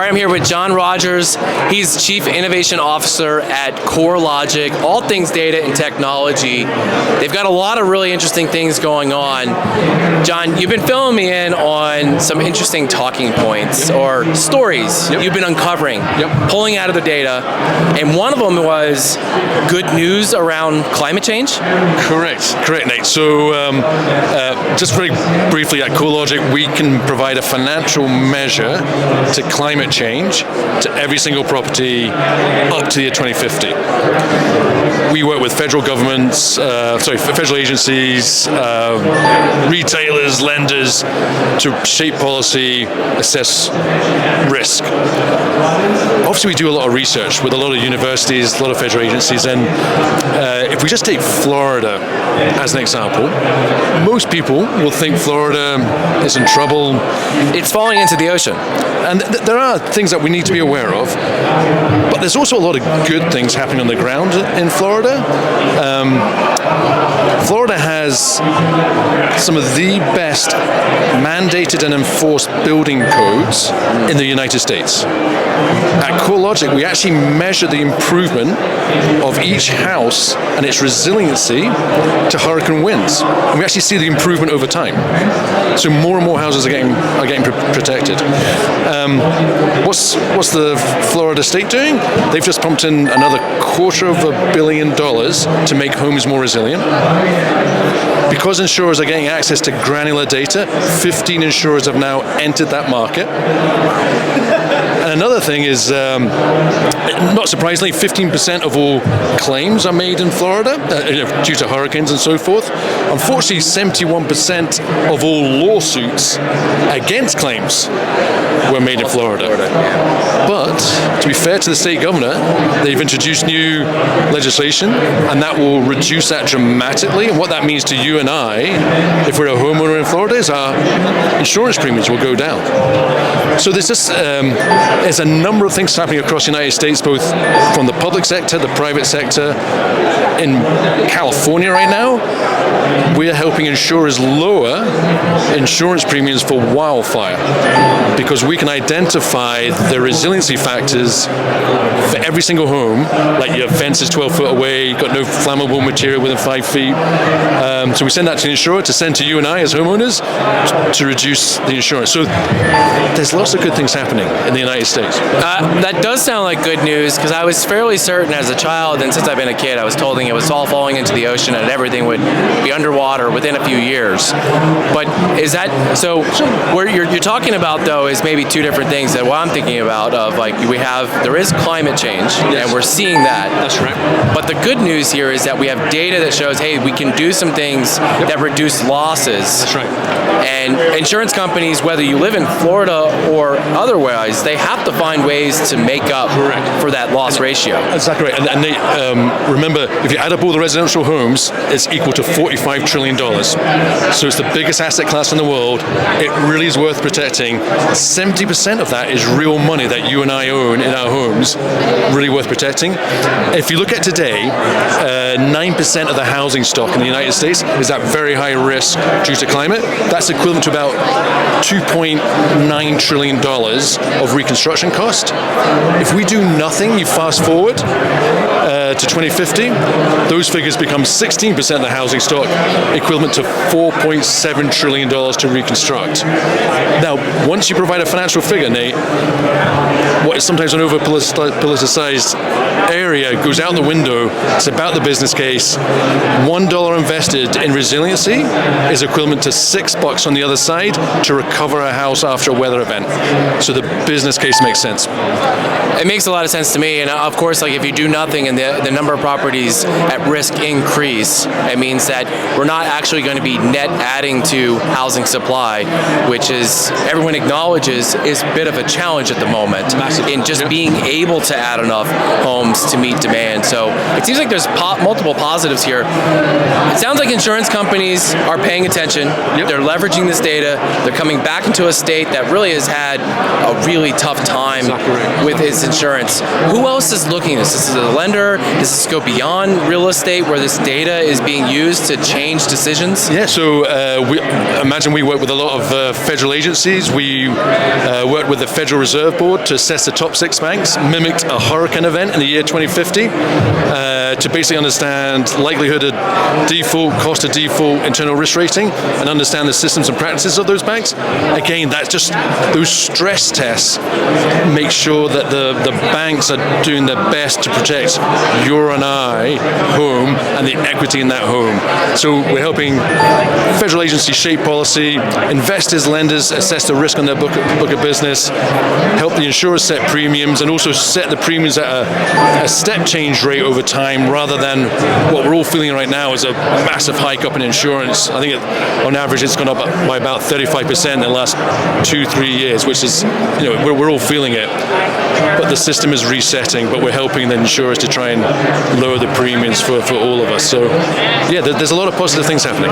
right, I'm here with John Rogers. He's Chief Innovation Officer at CoreLogic, all things data and technology. They've got a lot of really interesting things going on. John, you've been filling me in on some interesting talking points or stories you've been uncovering, pulling out of the data, and one of them was good news around climate change? Correct, Nate. So just very briefly, at CoreLogic, we can provide a financial measure to climate change to every single property up to the year 2050. We work with federal governments, federal agencies, retailers, lenders to shape policy, assess risk. Obviously, we do a lot of research with a lot of universities, a lot of federal agencies, and if we just take Florida as an example, most people will think Florida is in trouble. It's falling into the ocean. And there are things that we need to be aware of, but there's also a lot of good things happening on the ground in Florida. Florida has some of the best mandated and enforced building codes in the United States. At CoreLogic, we actually measure the improvement of each house and its resiliency to hurricane winds. And we actually see the improvement over time. So more and more houses are getting protected. What's the Florida state doing? They've just pumped in another $250 million to make homes more resilient. Because insurers are getting access to granular data, 15 insurers have now entered that market. And another thing is, not surprisingly, 15% of all claims are made in Florida due to hurricanes and so forth. Unfortunately, 71% of all lawsuits against claims were made in Florida. But to be fair to the state governor, they've introduced new legislation, and that will reduce that dramatically. And what that means to you and I, if we're a homeowner in Florida, is our insurance premiums will go down. So there's a number of things happening across the United States, both from the public sector, the private sector. In California right now, we're helping insurers lower insurance premiums for wildfire because we can identify the resiliency factors for every single home, like your fence is 12 foot away, you've got no flammable material within 5 feet. So we send that to the insurer to send to you and I as homeowners to reduce the insurance. So there's lots of good things happening in the United States. That does sound like good news, because I was fairly certain as a child, and since I've been a kid, I was told it was all falling into the ocean and everything would be underwater within a few years. But is that so? Where you're talking about though is maybe two different things that what I'm thinking about of like there is climate change, and we're seeing that. That's right. But the good news here is that we have data that shows, hey, we can do some things that reduce losses. That's right. And insurance companies, whether you live in Florida or otherwise, they have to find ways to make up for that loss ratio. Exactly right. And they, remember, if you add up all the residential homes, it's equal to $45 trillion. So it's the biggest asset class in the world. It really is worth protecting. 70% of that is real money that you and I own in our homes, really worth protecting. If you look at today, 9% of the housing stock in the United States is at very high risk due to climate. That's equivalent to about $2.9 trillion of reconstruction cost. If we do nothing, you fast forward to 2050, those figures become 16% of the housing stock, equivalent to $4.7 trillion to reconstruct. Now, once you provide a financial figure, Nate, what is sometimes an over-politicized area goes out the window. It's about the business case. $1 invested in resiliency is equivalent to $6 on the other side to recover a house after a weather event. So the business case makes sense. It makes a lot of sense to me, and of course, like if you do nothing and the number of properties at risk increase, it means that we're not actually going to be net adding to housing supply, which is, everyone acknowledges, is a bit of a challenge at the moment in just being able to add enough homes to meet demand. So it seems like there's multiple positives here. It sounds like insurance companies are paying attention. They're leveraging this data. They're coming back into a state that really has had a really tough time with his insurance. Who else is looking at this? This is a lender. Does this go beyond real estate where this data is being used to change decisions? Yeah, so we work with a lot of federal agencies. We worked with the Federal Reserve Board to assess the top 6 banks, mimicked a hurricane event in the year 2050 to basically understand likelihood of default, cost of default, internal risk rating, and understand the systems and practices of those banks. Again, that's just those stress tests make sure that the banks are doing their best to protect your and I home and the equity in that home. So we're helping federal agencies shape policy, investors, lenders assess the risk on their book of business, help the insurers set premiums, and also set the premiums at a step change rate over time rather than what we're all feeling right now is a massive hike up in insurance. I think on average it's gone up by about 35% in the last 2-3 years, which is, we're all feeling it. But the system is resetting, but we're helping the insurers to try and lower the premiums for all of us. So yeah, there's a lot of positive things happening.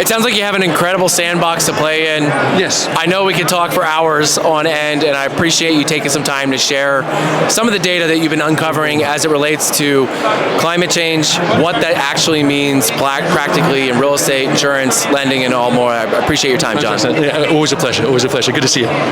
It sounds like you have an incredible sandbox to play in. Yes. I know we could talk for hours on end, and I appreciate you taking some time to share some of the data that you've been uncovering as it relates to climate change, what that actually means practically in real estate, insurance, lending, and all more. I appreciate your time, John. Yeah, always a pleasure. Always a pleasure. Good to see you.